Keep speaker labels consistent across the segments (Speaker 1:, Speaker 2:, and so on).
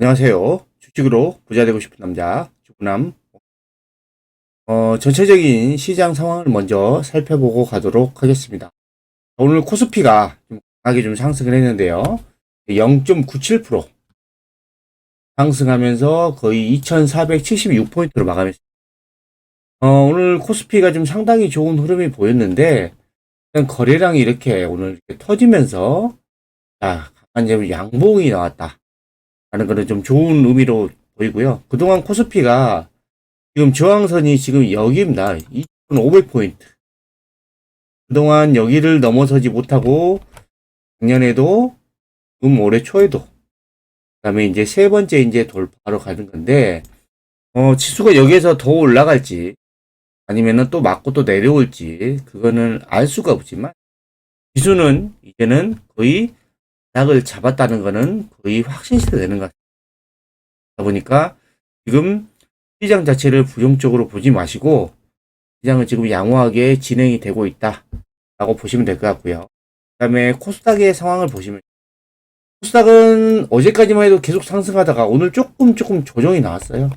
Speaker 1: 안녕하세요. 주식으로 부자 되고 싶은 남자, 주부남. 전체적인 시장 상황을 먼저 살펴보고 가도록 하겠습니다. 오늘 코스피가 좀 강하게 좀 상승을 했는데요. 0.97% 상승하면서 거의 2476포인트로 마감했습니다. 오늘 코스피가 좀 상당히 좋은 흐름이 보였는데, 일단 거래량이 이렇게 오늘 이렇게 터지면서, 강한 양봉이 나왔다 라는 거는 좀 좋은 의미로 보이고요. 그동안 코스피가 지금 저항선이 지금 여기입니다. 2500포인트. 그동안 여기를 넘어서지 못하고 작년에도 올해 초에도 그다음에 이제 세 번째 이제 돌파로 가는 건데 지수가 여기에서 더 올라갈지 아니면은 또 맞고 또 내려올지 그거는 알 수가 없지만 지수는 이제는 거의 바닥을 잡았다는 거는 거의 확신시가 되는 것 같습니다. 그러다 보니까 지금 시장 자체를 부정적으로 보지 마시고 시장은 지금 양호하게 진행이 되고 있다라고 보시면 될 것 같고요. 그 다음에 코스닥의 상황을 보시면 코스닥은 어제까지만 해도 계속 상승하다가 오늘 조금 조정이 나왔어요.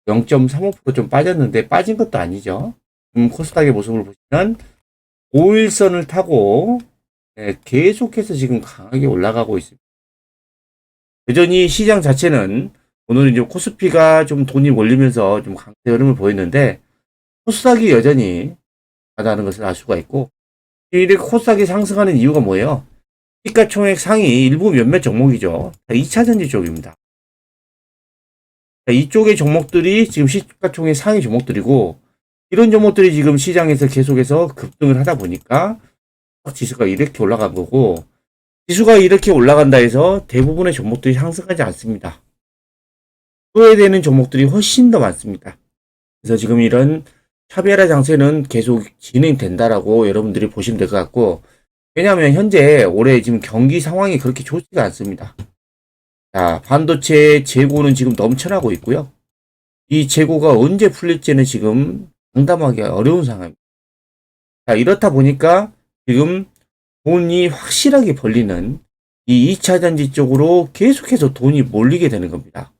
Speaker 1: 0.35%좀 빠졌는데 빠진 것도 아니죠. 코스닥의 모습을 보시면 5일선을 타고 계속해서 지금 강하게 올라가고 있습니다. 여전히 시장 자체는 오늘 이제 코스피가 좀 돈이 몰리면서 좀 강세 흐름을 보였는데 코스닥이 여전히 하다는 것을 알 수가 있고 이렇게 코스닥이 상승하는 이유가 뭐예요? 시가총액 상위 일부 몇몇 종목이죠. 2차전지 쪽입니다. 이쪽의 종목들이 지금 시가총액 상위 종목들이고 이런 종목들이 지금 시장에서 계속해서 급등을 하다 보니까 지수가 이렇게 올라간 거고 지수가 이렇게 올라간다 해서 대부분의 종목들이 상승하지 않습니다. 소외되는 종목들이 훨씬 더 많습니다. 그래서 지금 이런 차별화 장세는 계속 진행된다라고 여러분들이 보시면 될 것 같고 왜냐하면 현재 올해 지금 경기 상황이 그렇게 좋지가 않습니다. 자, 반도체 재고는 지금 넘쳐나고 있고요. 이 재고가 언제 풀릴지는 지금 장담하기 어려운 상황입니다. 자, 이렇다 보니까 지금 돈이 확실하게 벌리는 이 2차 전지 쪽으로 계속해서 돈이 몰리게 되는 겁니다.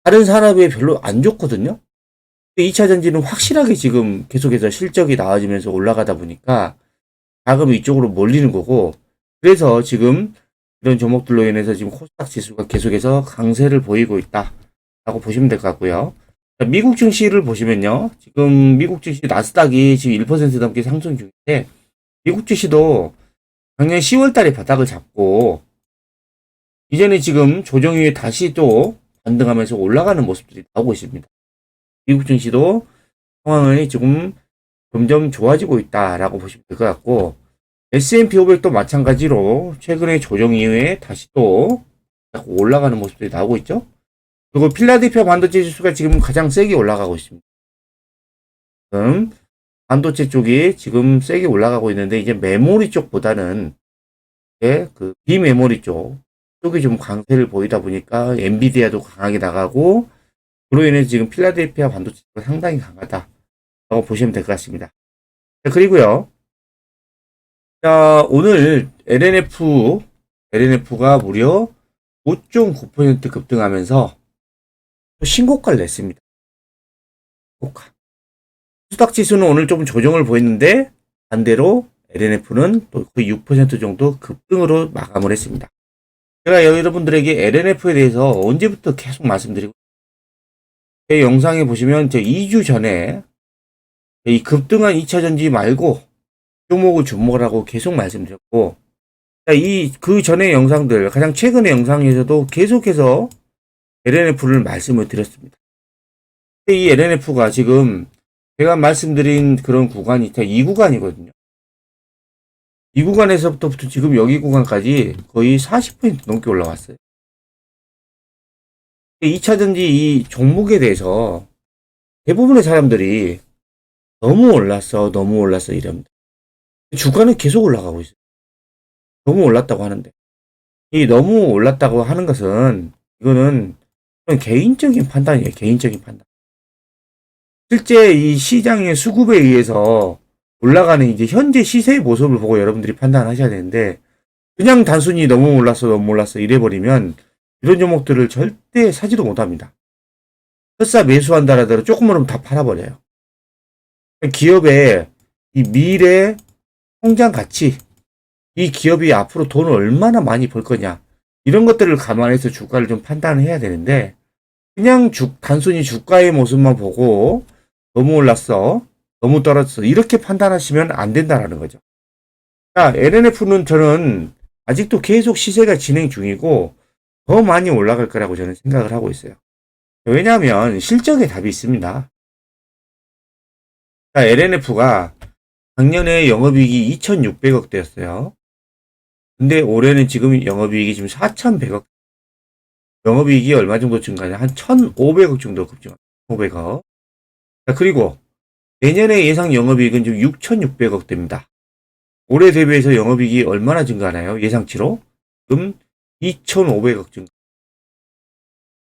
Speaker 1: 다른 산업에 별로 안 좋거든요. 2차 전지는 확실하게 지금 계속해서 실적이 나아지면서 올라가다 보니까 자금이 이쪽으로 몰리는 거고 그래서 지금 이런 종목들로 인해서 지금 코스닥 지수가 계속해서 강세를 보이고 있다라고 보시면 될 것 같고요. 미국 증시를 보시면요. 지금 미국 증시 나스닥이 지금 1% 넘게 상승 중인데 미국 증시도 작년 10월 달에 바닥을 잡고 이제는 지금 조정 이후에 다시 또 반등하면서 올라가는 모습들이 나오고 있습니다. 미국 증시도 상황이 지금 점점 좋아지고 있다라고 보시면 될 것 같고 S&P 500도 마찬가지로 최근에 조정 이후에 다시 또 올라가는 모습들이 나오고 있죠. 그리고 필라델피아 반도체 지수가 지금 가장 세게 올라가고 있습니다. 지금 반도체 쪽이 지금 세게 올라가고 있는데 이제 메모리 쪽보다는 그 비메모리 쪽이 좀 강세를 보이다 보니까 엔비디아도 강하게 나가고 그로 인해서 지금 필라델피아 반도체가 상당히 강하다라고 보시면 될 것 같습니다. 자, 그리고요. 자, 오늘 LNF가 무려 5.9% 급등하면서 신고가를 냈습니다. 신고가. 코스닥 지수는 오늘 좀 조정을 보였는데 반대로 LNF는 또 거의 6% 정도 급등으로 마감을 했습니다. 제가 여러분들에게 LNF에 대해서 언제부터 계속 말씀드리고 제 영상에 보시면 제 2주 전에 이 급등한 2차 전지 말고 종목을 주목하라고 계속 말씀드렸고 그 전의 영상들 가장 최근의 영상에서도 계속해서 LNF를 말씀을 드렸습니다. 이 LNF가 지금 제가 말씀드린 그런 구간이 이 구간이거든요. 이 구간에서부터 지금 여기 구간까지 거의 40% 넘게 올라왔어요. 2차전지 이 종목에 대해서 대부분의 사람들이 너무 올랐어 이럽니다. 주가는 계속 올라가고 있어요. 너무 올랐다고 하는데 이 너무 올랐다고 하는 것은 이거는 개인적인 판단이에요. 개인적인 판단. 실제 이 시장의 수급에 의해서 올라가는 이제 현재 시세의 모습을 보고 여러분들이 판단하셔야 되는데 그냥 단순히 너무 올랐어 이래버리면 이런 종목들을 절대 사지도 못합니다. 설사 매수한다 하더라도 조금만 하면 다 팔아버려요. 기업의 이 미래 성장 가치, 이 기업이 앞으로 돈을 얼마나 많이 벌 거냐, 이런 것들을 감안해서 주가를 좀 판단을 해야 되는데, 그냥 단순히 주가의 모습만 보고 너무 올랐어, 너무 떨어졌어, 이렇게 판단하시면 안 된다라는 거죠. 자, LNF는 저는 아직도 계속 시세가 진행 중이고 더 많이 올라갈 거라고 저는 생각을 하고 있어요. 왜냐하면 실적에 답이 있습니다. 자, LNF가 작년에 영업이익이 2,600억 대였어요. 근데 올해는 지금 영업이익이 지금 4,100억. 영업이익이 얼마 정도 증가하냐? 한 1,500억 정도 급증합니다. 500억. 자, 그리고 내년에 예상 영업이익은 지금 6,600억 대입니다. 올해 대비해서 영업이익이 얼마나 증가하나요? 예상치로? 지금 2,500억 증가.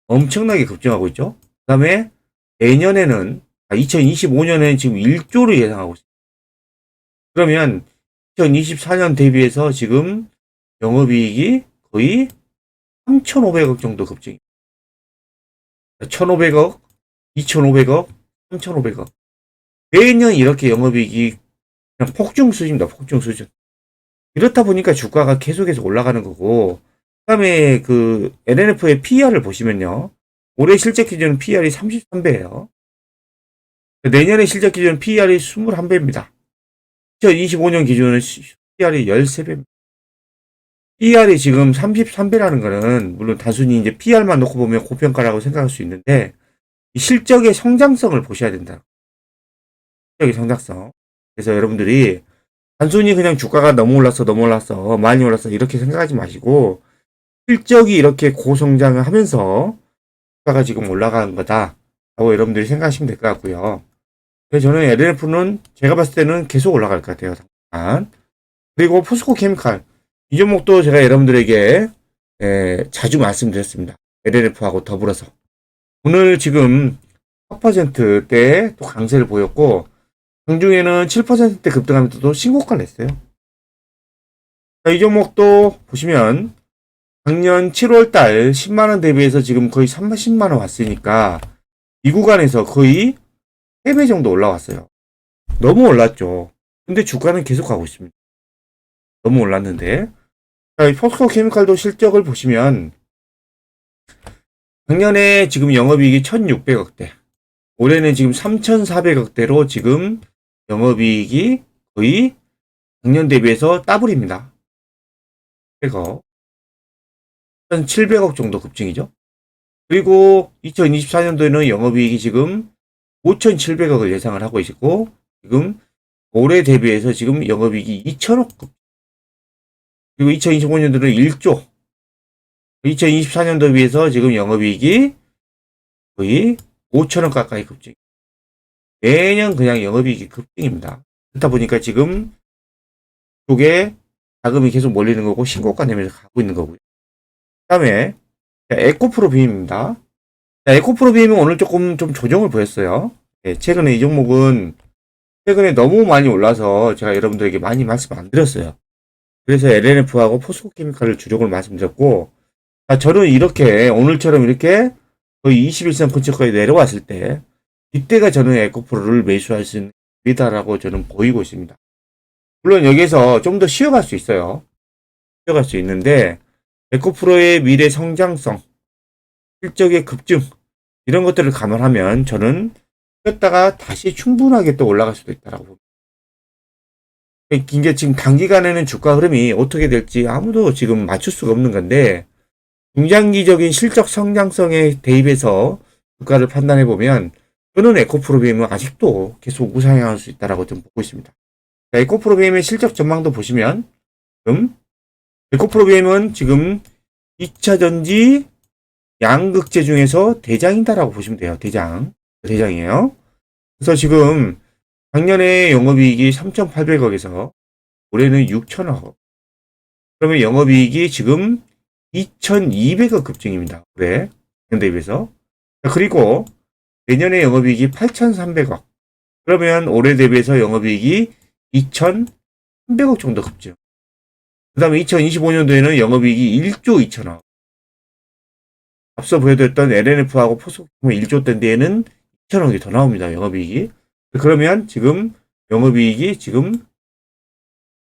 Speaker 1: 엄청나게 급증하고 있죠? 그 다음에 내년에는, 2025년에는 지금 1조를 예상하고 있습니다. 그러면 2024년 대비해서 지금 영업이익이 거의 3,500억 정도 급증입니다. 1,500억, 2,500억, 3,500억. 매년 이렇게 영업이익이 그냥 폭증 수준입니다. 폭증 수준. 이렇다 보니까 주가가 계속해서 올라가는 거고, 그 다음에 그 LNF의 PER을 보시면요. 올해 실적 기준 PER이 33배예요. 내년에 실적 기준 PER이 21배입니다. 2025년 기준은 PER이 13배입니다. PER이 지금 33배라는 거는 물론 단순히 이제 PER만 놓고 보면 고평가라고 생각할 수 있는데 실적의 성장성을 보셔야 된다. 실적의 성장성. 그래서 여러분들이 단순히 그냥 주가가 너무 올랐어, 많이 올랐어 이렇게 생각하지 마시고 실적이 이렇게 고성장을 하면서 주가가 지금 올라가는 거다 라고 여러분들이 생각하시면 될 것 같고요. 그래서 저는 LNF는 제가 봤을 때는 계속 올라갈 것 같아요. 당장. 그리고 포스코 케미칼 이 종목도 제가 여러분들에게 자주 말씀드렸습니다. LNF하고 더불어서 오늘 지금 4%대 또 강세를 보였고 장중에는 7%대 급등하면서 또 신고가를 냈어요. 자, 이 종목도 보시면 작년 7월달 10만원 대비해서 지금 거의 30만원 왔으니까 이 구간에서 거의 3배 정도 올라왔어요. 너무 올랐죠. 근데 주가는 계속 가고 있습니다. 너무 올랐는데. 자, 이 포스코 케미칼도 실적을 보시면 작년에 지금 영업이익이 1,600억대. 올해는 지금 3,400억대로 지금 영업이익이 거의 작년 대비해서 더블입니다. 100억. 1,700억 정도 급증이죠. 그리고 2024년도에는 영업이익이 지금 5,700억을 예상을 하고 있고 지금 올해 대비해서 지금 영업이익이 2,000억 급. 그리고 2025년도는 1조. 2024년도 비해서 지금 영업이익이 거의 5,000억 가까이 급증. 매년 그냥 영업이익이 급증입니다. 그렇다 보니까 지금 쪽에 자금이 계속 몰리는 거고 신고가 내면서 가고 있는 거고요. 그 다음에 에코프로비입니다. 에코프로비임은 오늘 조금 좀 조정을 보였어요. 최근에 이 종목은 최근에 너무 많이 올라서 제가 여러분들에게 많이 말씀 안 드렸어요. 그래서 LNF하고 포스코케미칼을 주력을 말씀드렸고 저는 이렇게 오늘처럼 이렇게 거의 21선 근처까지 내려왔을 때 이때가 저는 에코프로를 매수할 수 있는 기회다라고 저는 보이고 있습니다. 물론 여기서 좀 더 쉬어갈 수 있어요. 쉬어갈 수 있는데 에코프로의 미래 성장성, 실적의 급증 이런 것들을 감안하면 저는 쉬었다가 다시 충분하게 또 올라갈 수도 있다라고 봅니다. 이게 지금 단기간에는 주가 흐름이 어떻게 될지 아무도 지금 맞출 수가 없는 건데 중장기적인 실적 성장성에 대입해서 주가를 판단해 보면 저는 에코프로비엠은 아직도 계속 우상향할 수 있다라고 좀 보고 있습니다. 에코프로비엠의 실적 전망도 보시면 지금 에코프로비엠은 지금 2차 전지 양극재 중에서 대장이다라고 보시면 돼요. 대장이에요. 그래서 지금 작년에 영업이익이 3,800억에서 올해는 6,000억. 그러면 영업이익이 지금 2,200억 급증입니다. 올해 대비해서. 그리고 내년에 영업이익이 8,300억. 그러면 올해 대비해서 영업이익이 2,300억 정도 급증. 그 다음에 2025년도에는 영업이익이 1조 2천억. 앞서 보여드렸던 LNF하고 포스코 1조 된 데에는 2천억이 더 나옵니다. 영업이익이. 그러면 지금 영업이익이 지금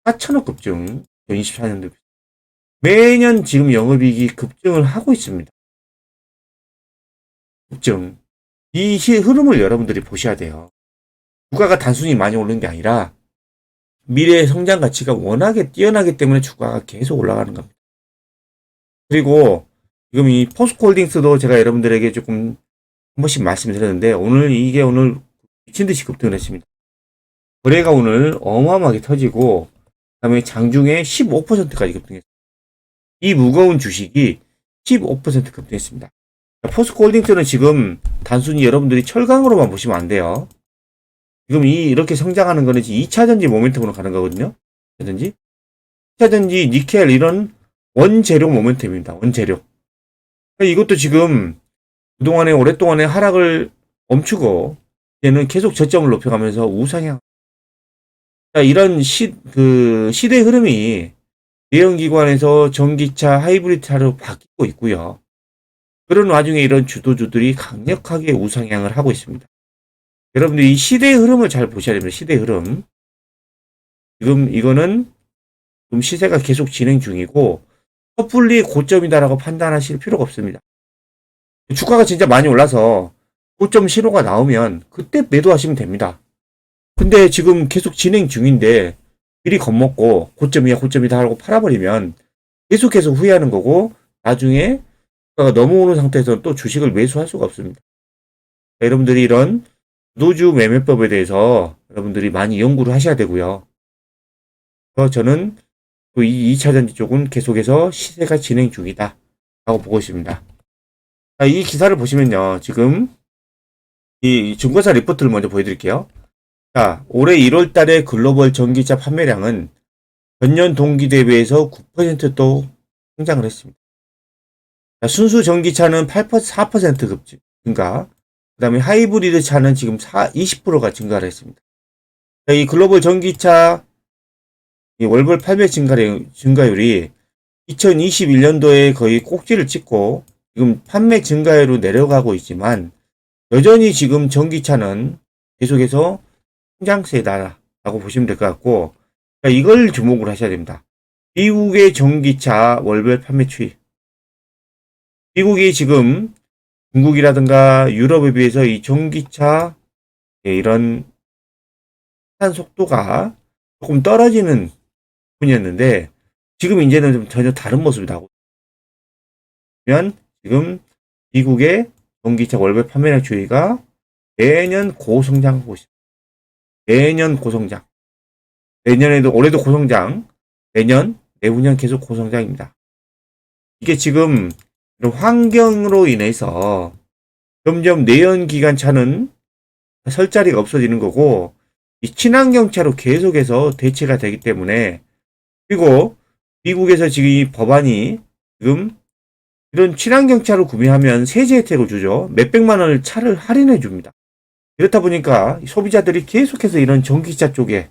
Speaker 1: 4천억 급증. 24년도 매년 지금 영업이익이 급증을 하고 있습니다. 급증. 이 흐름을 여러분들이 보셔야 돼요. 주가가 단순히 많이 오르는 게 아니라 미래의 성장 가치가 워낙에 뛰어나기 때문에 주가가 계속 올라가는 겁니다. 그리고 지금 이 포스코홀딩스도 제가 여러분들에게 조금 한 번씩 말씀드렸는데 이게 오늘 미친듯이 급등을 했습니다. 거래가 오늘 어마어마하게 터지고 그다음에 장중에 15%까지 급등했습니다. 이 무거운 주식이 15% 급등했습니다. 포스코홀딩스는 지금 단순히 여러분들이 철강으로만 보시면 안 돼요. 지금 이렇게 성장하는 거는 2차전지 모멘텀으로 가는 거거든요. 2차전지, 니켈 이런 원재료 모멘텀입니다. 원재료. 이것도 지금 그동안에 오랫동안에 하락을 멈추고 이제는 계속 저점을 높여가면서 우상향. 이런 시대 흐름이 대형기관에서 전기차, 하이브리드차로 바뀌고 있고요. 그런 와중에 이런 주도주들이 강력하게 우상향을 하고 있습니다. 여러분들 이 시대의 흐름을 잘 보셔야 됩니다. 시대의 흐름. 지금 이거는 지금 시세가 계속 진행 중이고 섣불리 고점이다라고 판단하실 필요가 없습니다. 주가가 진짜 많이 올라서 고점 신호가 나오면 그때 매도하시면 됩니다. 근데 지금 계속 진행 중인데 미리 겁먹고 고점이다 하고 팔아버리면 계속해서 후회하는 거고 나중에 주가가 넘어오는 상태에서 또 주식을 매수할 수가 없습니다. 여러분들이 이런 주도주 매매법에 대해서 여러분들이 많이 연구를 하셔야 되고요. 그래서 저는 이 2차전지 쪽은 계속해서 시세가 진행 중이다 라고 보고 있습니다. 이 기사를 보시면요. 지금 이 증권사 리포트를 먼저 보여드릴게요. 자, 올해 1월 달에 글로벌 전기차 판매량은 전년 동기 대비해서 9% 성장을 했습니다. 자, 순수 전기차는 4% 급증 증가. 그 다음에 하이브리드 차는 지금 20%가 증가를 했습니다. 자, 이 글로벌 전기차 월별 판매 증가율이 2021년도에 거의 꼭지를 찍고 지금 판매 증가율로 내려가고 있지만 여전히 지금 전기차는 계속해서 성장세다라고 보시면 될 것 같고 이걸 주목을 하셔야 됩니다. 미국의 전기차 월별 판매 추이. 미국이 지금 중국이라든가 유럽에 비해서 이 전기차 이런 산 속도가 조금 떨어지는 분이었는데 지금 이제는 좀 전혀 다른 모습이 나오고 있으면 지금 미국의 전기차 월별 판매량 추이가 매년 고성장하고 있습니다. 매년 고성장. 올해도 고성장. 내후년 계속 고성장입니다. 이게 지금 환경으로 인해서 점점 내연기관 차는 설 자리가 없어지는 거고 이 친환경차로 계속해서 대체가 되기 때문에 그리고 미국에서 지금 이 법안이 지금 이런 친환경차로 구매하면 세제 혜택을 주죠. 몇백만 원을 차를 할인해 줍니다. 그렇다 보니까 소비자들이 계속해서 이런 전기차 쪽에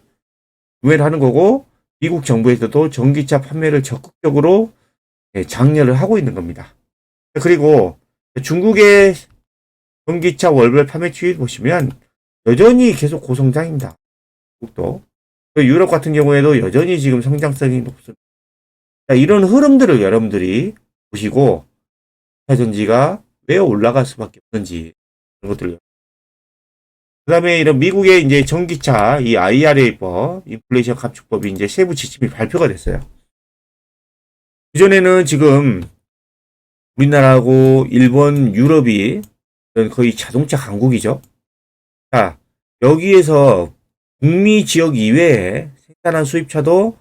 Speaker 1: 구매를 하는 거고 미국 정부에서도 전기차 판매를 적극적으로 장려를 하고 있는 겁니다. 그리고 중국의 전기차 월별 판매 추이 보시면 여전히 계속 고성장입니다. 미국도. 유럽 같은 경우에도 여전히 지금 성장성이 높습니다. 이런 흐름들을 여러분들이 보시고 전지가 왜 올라갈 수밖에 없는지 그런 것들을. 그 다음에 이런 미국의 이제 전기차 이 IRA법, 인플레이션 감축법이 이제 세부 지침이 발표가 됐어요. 그전에는 지금 우리나라하고 일본, 유럽이 거의 자동차 강국이죠. 자, 여기에서 북미 지역 이외에 생산한 수입차에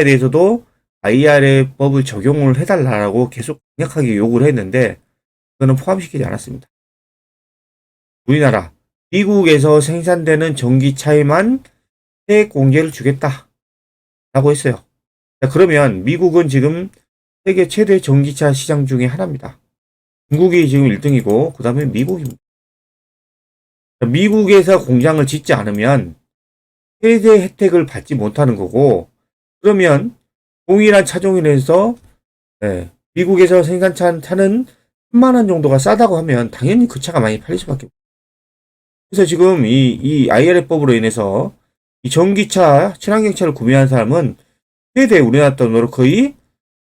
Speaker 1: 대해서도 IRA법을 적용을 해달라고 계속 강력하게 요구를 했는데 그거는 포함시키지 않았습니다. 우리나라, 미국에서 생산되는 전기차에만 세액 공제를 주겠다 라고 했어요. 자, 그러면 미국은 지금 세계 최대 전기차 시장 중에 하나입니다. 중국이 지금 1등이고 그 다음에 미국입니다. 미국에서 공장을 짓지 않으면 세제 혜택을 받지 못하는 거고 그러면 동일한 차종이라서 미국에서 생산한 차는 10만 원 정도가 싸다고 하면 당연히 그 차가 많이 팔릴 수밖에 없어요. 그래서 지금 이 IRA법으로 인해서 이 전기차, 친환경차를 구매한 사람은 최대 우리나라 돈으로 거의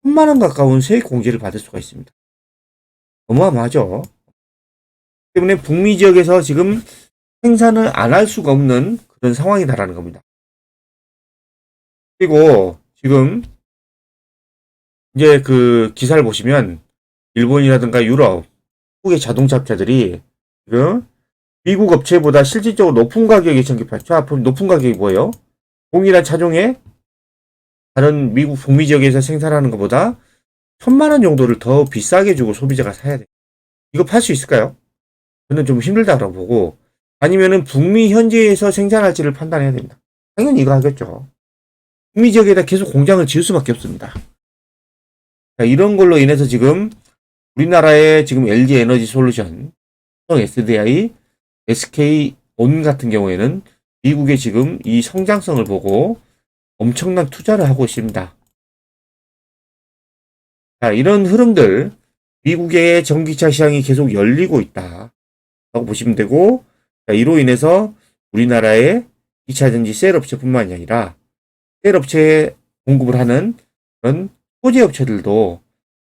Speaker 1: 10만 원 가까운 세액 공제를 받을 수가 있습니다. 어마어마하죠. 때문에 북미 지역에서 지금 생산을 안 할 수가 없는 그런 상황이다라는 겁니다. 그리고 지금 이제 그 기사를 보시면 일본이라든가 유럽, 한국의 자동차 업체들이 지금 미국 업체보다 실질적으로 높은 가격에 전기차, 높은 가격이 뭐예요? 동일한 차종에 다른 미국 북미 지역에서 생산하는 것보다 1,000만 원 정도를 더 비싸게 주고 소비자가 사야 돼요. 이거 팔 수 있을까요? 저는 좀 힘들다고 보고, 아니면은 북미 현지에서 생산할지를 판단해야 됩니다. 당연히 이거 하겠죠. 북미 지역에다 계속 공장을 지을 수밖에 없습니다. 자, 이런 걸로 인해서 지금 우리나라의 지금 LG 에너지 솔루션, SDI, SK온 같은 경우에는 미국의 지금 이 성장성을 보고 엄청난 투자를 하고 있습니다. 자, 이런 흐름들, 미국의 전기차 시장이 계속 열리고 있다 라고 보시면 되고, 자, 이로 인해서 우리나라의 2차전지 셀 업체뿐만이 아니라 셀 업체에 공급을 하는 그런 소재 업체들도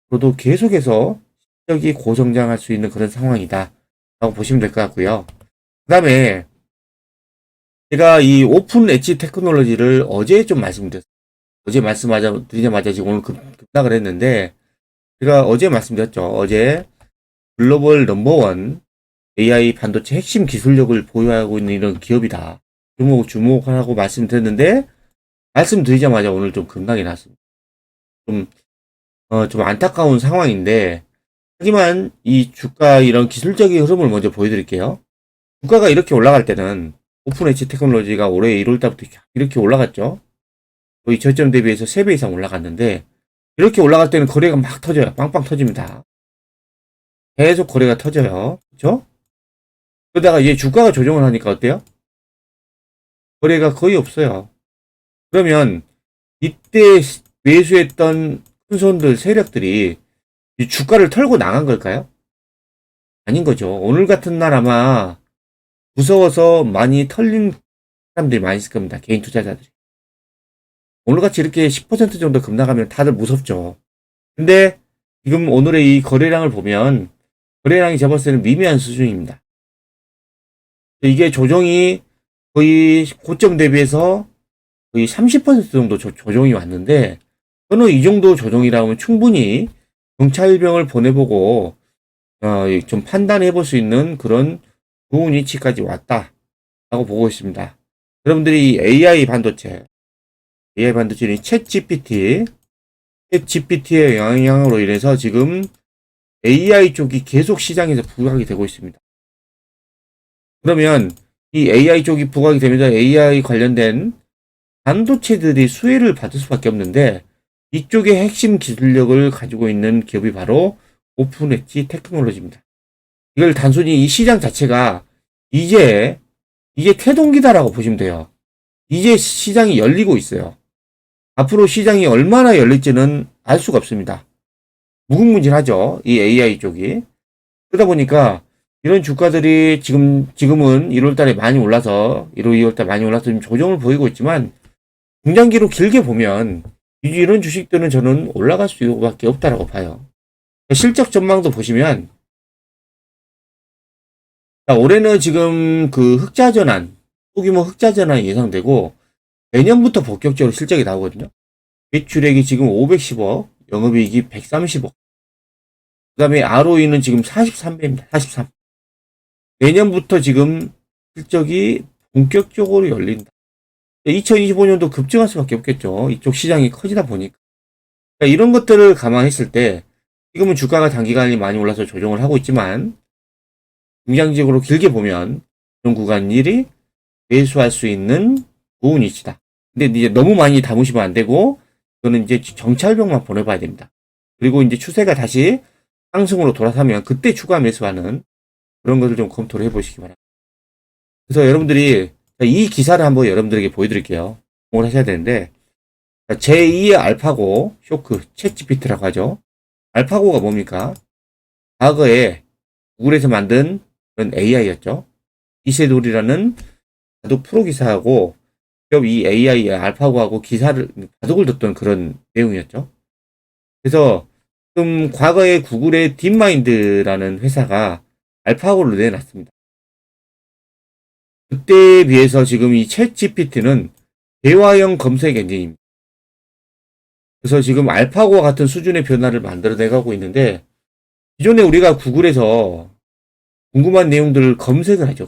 Speaker 1: 저도 계속해서 실적이 고성장할 수 있는 그런 상황이다 라고 보시면 될 것 같고요. 그 다음에 제가 이 오픈 엣지 테크놀로지를 어제 좀 말씀드렸어요. 어제 말씀드리자마자 지금 오늘 급락을 했는데, 제가 어제 말씀드렸죠. 어제 글로벌 넘버원 AI 반도체 핵심 기술력을 보유하고 있는 이런 기업이다. 주목하라고 말씀드렸는데, 말씀드리자마자 오늘 좀 급락이 났습니다. 좀 안타까운 상황인데, 하지만 이 주가 이런 기술적인 흐름을 먼저 보여드릴게요. 주가가 이렇게 올라갈 때는 오픈 엣지 테크놀로지가 올해 1월달부터 이렇게 올라갔죠. 거의 저점 대비해서 3배 이상 올라갔는데, 이렇게 올라갈 때는 거래가 막 터져요. 빵빵 터집니다. 계속 거래가 터져요. 그렇죠? 그러다가 이제 주가가 조정을 하니까 어때요? 거래가 거의 없어요. 그러면 이때 매수했던 큰 손들 세력들이 이 주가를 털고 나간 걸까요? 아닌 거죠. 오늘 같은 날 아마 무서워서 많이 털린 사람들이 많이 있을 겁니다. 개인 투자자들이. 오늘같이 이렇게 10% 정도 급락하면 다들 무섭죠. 근데 지금 오늘의 이 거래량을 보면 거래량이 제가 봤을 때는 미미한 수준입니다. 이게 조정이 거의 고점 대비해서 거의 30% 정도 조정이 왔는데, 저는 이 정도 조정이라고 하면 충분히 경찰병을 보내보고 좀 판단해 볼 수 있는 그런 좋은 위치까지 왔다라고 보고 있습니다. 여러분들이 이 AI 반도체는 챗GPT의 영향으로 인해서 지금 AI 쪽이 계속 시장에서 부각이 되고 있습니다. 그러면 이 AI 쪽이 부각이 되면서 AI 관련된 반도체들이 수혜를 받을 수밖에 없는데, 이쪽의 핵심 기술력을 가지고 있는 기업이 바로 오픈 엣지 테크놀로지입니다. 이걸 단순히 이 시장 자체가 이제 태동기다라고 보시면 돼요. 이제 시장이 열리고 있어요. 앞으로 시장이 얼마나 열릴지는 알 수가 없습니다. 무궁무진하죠. 이 AI 쪽이. 그러다 보니까 이런 주가들이 지금은 1월달에 많이 올라서 1월, 2월달 많이 올라서 좀 조정을 보이고 있지만, 중장기로 길게 보면 이런 주식들은 저는 올라갈 수밖에 없다라고 봐요. 실적 전망도 보시면, 올해는 지금 그 소규모 흑자 전환이 예상되고, 내년부터 본격적으로 실적이 나오거든요. 매출액이 지금 510억, 영업이익이 130억. 그 다음에 ROE는 지금 43배입니다. 43. 내년부터 지금 실적이 본격적으로 열린다. 2025년도 급증할 수밖에 없겠죠. 이쪽 시장이 커지다 보니까. 이런 것들을 감안했을 때, 지금은 주가가 단기간에 많이 올라서 조정을 하고 있지만, 중장기적으로 길게 보면, 이런 구간일이 매수할 수 있는 좋은 위치다. 근데 이제 너무 많이 담으시면 안 되고, 이거는 이제 정찰병만 보내봐야 됩니다. 그리고 이제 추세가 다시 상승으로 돌아서면 그때 추가 매수하는 그런 것을 좀 검토를 해보시기 바랍니다. 그래서 여러분들이 이 기사를 한번 여러분들에게 보여드릴게요. 공을 하셔야 되는데, 제2의 알파고 쇼크, 챗GPT라고 하죠. 알파고가 뭡니까? 과거에 구글에서 만든 그런 AI였죠. 이세돌이라는 바둑 프로 기사하고 이 AI 알파고하고 기사를 바둑을 뒀던 그런 내용이었죠. 그래서 지금 과거에 구글의 딥마인드라는 회사가 알파고를 내놨습니다. 그때에 비해서 지금 이 챗 GPT는 대화형 검색 엔진입니다. 그래서 지금 알파고와 같은 수준의 변화를 만들어내가고 있는데, 기존에 우리가 구글에서 궁금한 내용들을 검색을 하죠.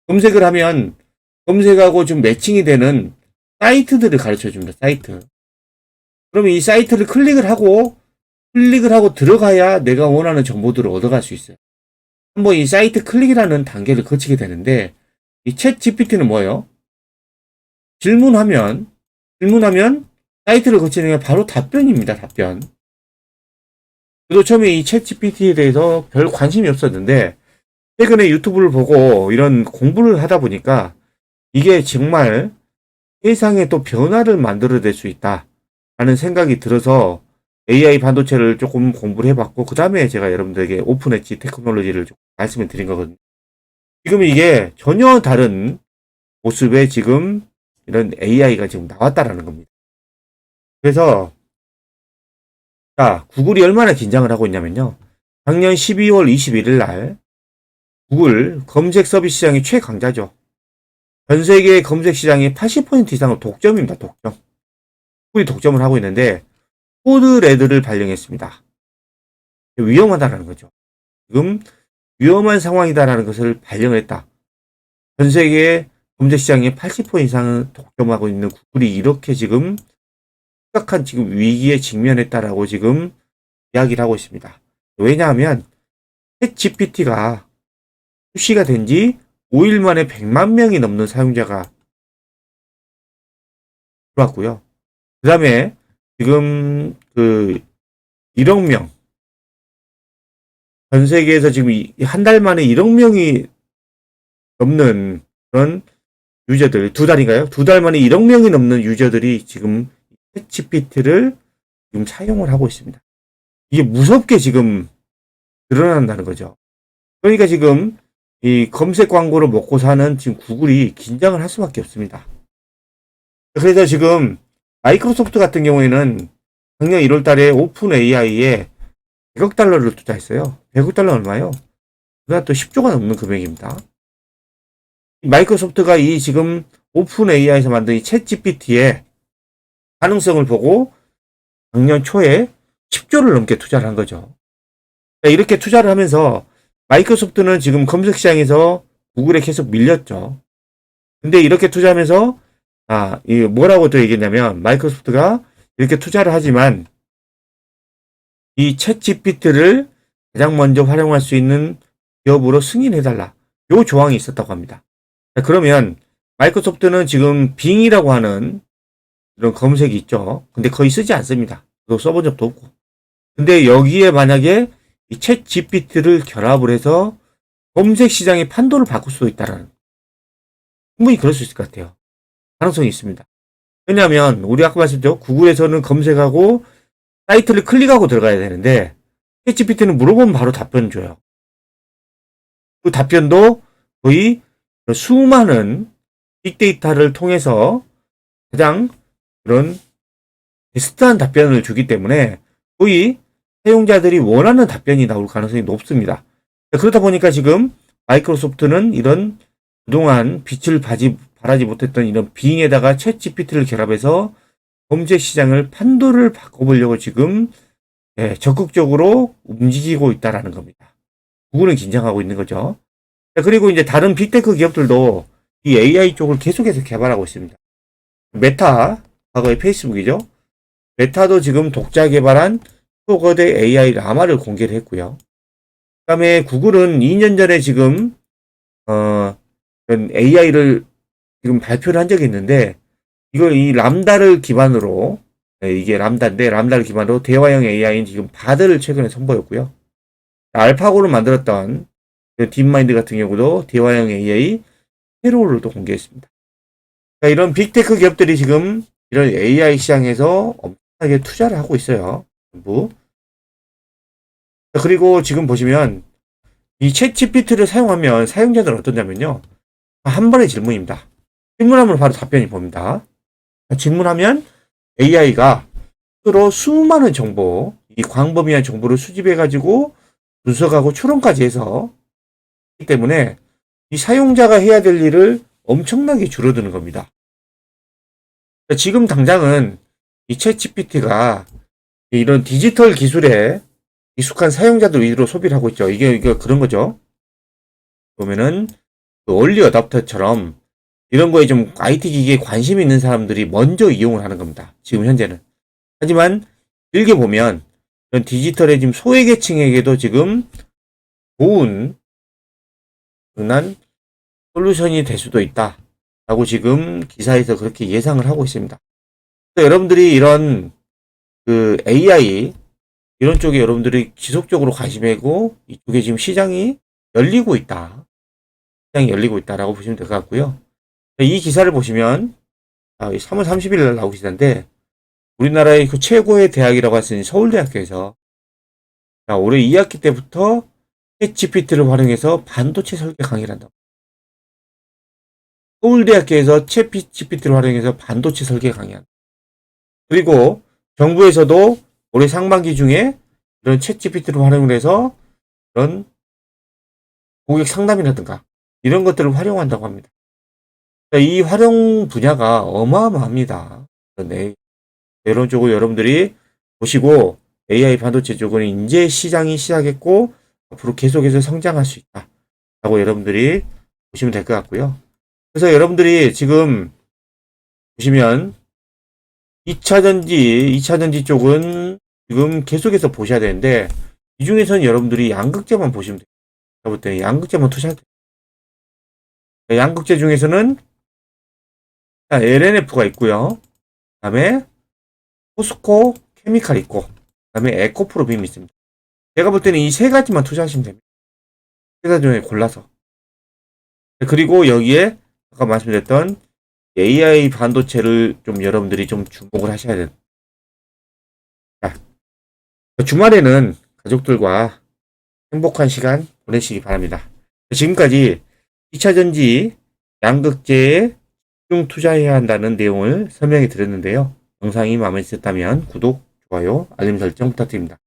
Speaker 1: 검색을 하면 검색하고 좀 매칭이 되는 사이트들을 가르쳐 줍니다. 사이트. 그러면 이 사이트를 클릭을 하고 들어가야 내가 원하는 정보들을 얻어갈 수 있어요. 한번 이 사이트 클릭이라는 단계를 거치게 되는데, 이 챗 GPT는 뭐예요? 질문하면 사이트를 거치는 게 바로 답변입니다. 답변. 저도 처음에 이 챗 GPT에 대해서 별 관심이 없었는데, 최근에 유튜브를 보고 이런 공부를 하다 보니까 이게 정말 세상에 또 변화를 만들어낼 수 있다라는 생각이 들어서 AI 반도체를 조금 공부를 해봤고, 그 다음에 제가 여러분들에게 오픈 엣지 테크놀로지를 좀 말씀을 드린 거거든요. 지금 이게 전혀 다른 모습의 지금 이런 AI가 지금 나왔다라는 겁니다. 그래서 자, 구글이 얼마나 긴장을 하고 있냐면요. 작년 12월 21일 날 구글 검색 서비스 시장의 최강자죠. 전 세계 검색 시장의 80% 이상은 독점입니다. 독점. 구글이 독점을 하고 있는데 코드레드를 발령했습니다. 위험하다라는 거죠. 지금 위험한 상황이다라는 것을 발령을 했다. 전 세계 검색 시장의 80% 이상은 독점하고 있는 구글이 이렇게 지금 심각한 지금 위기에 직면했다라고 지금 이야기를 하고 있습니다. 왜냐하면 챗 GPT가 출시가 된 지 5일 만에 100만 명이 넘는 사용자가 들어왔고요. 그 다음에 지금 1억 명, 전 세계에서 지금 한 달 만에 1억 명이 넘는 그런 유저들, 두 달 만에 1억 명이 넘는 유저들이 지금 챗 GPT를 지금 사용을 하고 있습니다. 이게 무섭게 지금 늘어난다는 거죠. 그러니까 지금 이 검색 광고를 먹고 사는 지금 구글이 긴장을 할 수밖에 없습니다. 그래서 지금 마이크로소프트 같은 경우에는 작년 1월 달에 오픈 AI에 100억 달러를 투자했어요. 100억 달러 얼마요? 그가 또 10조가 넘는 금액입니다. 마이크로소프트가 이 지금 오픈 AI에서 만든 이 챗 GPT의 가능성을 보고 작년 초에 10조를 넘게 투자를 한 거죠. 이렇게 투자를 하면서 마이크로소프트는 지금 검색 시장에서 구글에 계속 밀렸죠. 근데 이렇게 투자하면서 이게 뭐라고 또 얘기했냐면, 마이크로소프트가 이렇게 투자를 하지만 이 챗 GPT를 가장 먼저 활용할 수 있는 기업으로 승인해달라. 요 조항이 있었다고 합니다. 그러면 마이크로소프트는 지금 빙이라고 하는 이런 검색이 있죠. 근데 거의 쓰지 않습니다. 그거 써본 적도 없고. 근데 여기에 만약에 이 챗 GPT를 결합을 해서 검색 시장의 판도를 바꿀 수도 있다라는, 충분히 그럴 수 있을 것 같아요. 가능성이 있습니다. 왜냐하면 우리 아까 말씀드렸죠. 구글에서는 검색하고 사이트를 클릭하고 들어가야 되는데 챗 GPT는 물어보면 바로 답변 줘요. 그 답변도 거의 수많은 빅데이터를 통해서 가장 그런 베스트한 답변을 주기 때문에 거의 사용자들이 원하는 답변이 나올 가능성이 높습니다. 그러다 보니까 지금 마이크로소프트는 이런 그동안 빛을 발하지 못했던 이런 빙에다가 챗 GPT를 결합해서 검색 시장을 판도를 바꿔보려고 지금 적극적으로 움직이고 있다라는 겁니다. 구글은 긴장하고 있는 거죠. 그리고 이제 다른 빅테크 기업들도 이 AI 쪽을 계속해서 개발하고 있습니다. 메타, 과거의 페이스북이죠. 메타도 지금 독자 개발한 초거대 AI 라마를 공개를 했고요. 그 다음에 구글은 2년 전에 지금 AI를 지금 발표를 한 적이 있는데, 이 람다를 기반으로, 이게 람다인데 람다를 기반으로 대화형 AI인 지금 바드를 최근에 선보였고요. 알파고를 만들었던 딥마인드 같은 경우도 대화형 AI 페로를 또 공개했습니다. 이런 빅테크 기업들이 지금 이런 AI 시장에서 엄청나게 투자를 하고 있어요. 전부. 그리고 지금 보시면 이 챗GPT를 사용하면 사용자들은 어떠냐면요. 한 번의 질문입니다. 질문하면 바로 답변이 봅니다. 질문하면 AI가 스스로 수많은 정보, 이 광범위한 정보를 수집해가지고 분석하고 추론까지 해서 하기 때문에 이 사용자가 해야 될 일을 엄청나게 줄어드는 겁니다. 지금 당장은 이 챗GPT가 이런 디지털 기술에 익숙한 사용자들 위주로 소비를 하고 있죠. 이게 그런 거죠. 보면은 그 얼리 어답터처럼 이런 거에 좀 IT 기기에 관심 있는 사람들이 먼저 이용을 하는 겁니다. 지금 현재는. 하지만 길게 보면 이런 디지털의 지금 소외계층에게도 지금 좋은 난 솔루션이 될 수도 있다. 라고 지금 기사에서 그렇게 예상을 하고 있습니다. 여러분들이 이런 그 AI 이런 쪽에 여러분들이 지속적으로 관심이 있고 이쪽에 지금 시장이 열리고 있다. 시장이 열리고 있다라고 보시면 될 것 같고요. 이 기사를 보시면 3월 30일 날 나온 기사인데 우리나라의 그 최고의 대학이라고 할 수 있는 서울대학교에서 올해 2학기 때부터 챗GPT를 활용해서 반도체 설계 강의를 한다. 서울대학교에서 챗GPT를 활용해서 반도체 설계 강의한다. 그리고 정부에서도 올해 상반기 중에 이런 챗GPT를 활용을 해서 그런 고객 상담이라든가 이런 것들을 활용한다고 합니다. 이 활용 분야가 어마어마합니다. 네. 이런 쪽을 여러분들이 보시고 AI 반도체 쪽은 이제 시장이 시작했고 앞으로 계속해서 성장할 수 있다. 라고 여러분들이 보시면 될 것 같고요. 그래서 여러분들이 지금 보시면 2차전지 쪽은 지금 계속해서 보셔야 되는데 이 중에서는 여러분들이 양극재만 보시면 돼요. 제가 볼 때는 양극재만 투자할 때 양극재 중에서는 LNF가 있고요. 그 다음에 포스코 케미칼 있고 그 다음에 에코프로빔 있습니다. 제가 볼 때는 이 세 가지만 투자하시면 됩니다. 세 가지 중에 골라서. 그리고 여기에 아까 말씀드렸던 AI 반도체를 좀 여러분들이 좀 주목을 하셔야 돼요. 자, 주말에는 가족들과 행복한 시간 보내시기 바랍니다. 지금까지 2차전지 양극재에 집중 투자해야 한다는 내용을 설명해 드렸는데요. 영상이 마음에 드셨다면 구독, 좋아요, 알림 설정 부탁드립니다.